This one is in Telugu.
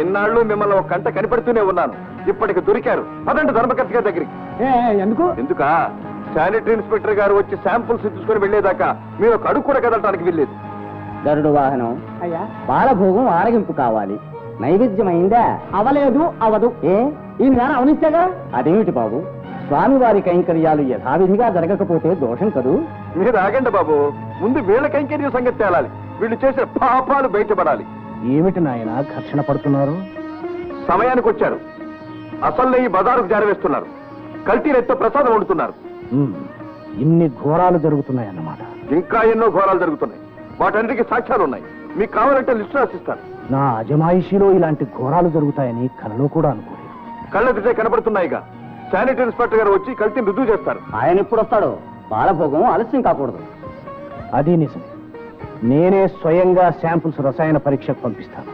ఇన్నాళ్ళు మిమ్మల్ని ఒక గంట కనిపెడుతూనే ఉన్నాను. ఇప్పటికి దొరికారు. పదండి ధర్మకర్త గారి దగ్గరికి. ఎందుకు? ఎందుకా? శానిటరీ ఇన్స్పెక్టర్ గారు వచ్చి శాంపుల్స్ తీసుకుని వెళ్లేదాకా మీరు ఒక అడుగు కూడా కదలటానికి వెళ్ళలేదు. గరుడు వాహనం అయ్యా, బాలభోగం ఆరగింపు కావాలి. నైవేద్యం అయిందా? అవలేదు, అవదు. ఈ నేల అవనిస్తేగా. అదేమిటి బాబు, స్వామివారి కైంకర్యాలు యథావిధిగా జరగకపోతే దోషం కదూ? మీరు ఆగండి బాబు. ముందు వీళ్ళ కైంకర్య సంగతి తేలాలి. వీళ్ళు చేసిన పాపాలు బయటపడాలి. ఏమిటి నాయన ఘర్షణ పడుతున్నారు? సమయానికి వచ్చారు. అసలు ఈ బజారుకు జారవేస్తున్నారు. కల్తీ రెత్తో ప్రసాదం వండుతున్నారు. ఇన్ని ఘోరాలు జరుగుతున్నాయన్నమాట. ఇంకా ఎన్నో ఘోరాలు జరుగుతున్నాయి. వాటన్నిటికీ సాక్ష్యాలు ఉన్నాయి. మీకు కావాలంటే లిస్టు రాసిస్తాను. నా అజమాయిషీలో ఇలాంటి ఘోరాలు జరుగుతాయని కలలో కూడా అనుకోలేదు. కళ్ళెదిటే కనబడుతున్నాయిగా. శానిటరీ ఇన్స్పెక్టర్ గారు వచ్చి కల్తీని రుజువు చేస్తారు. ఆయన ఎప్పుడు వస్తాడో? బాలభోగం ఆలస్యం కాకూడదు. అది నిజం. నేనే స్వయంగా శాంపుల్స్ రసాయన పరీక్షకు పంపిస్తాను.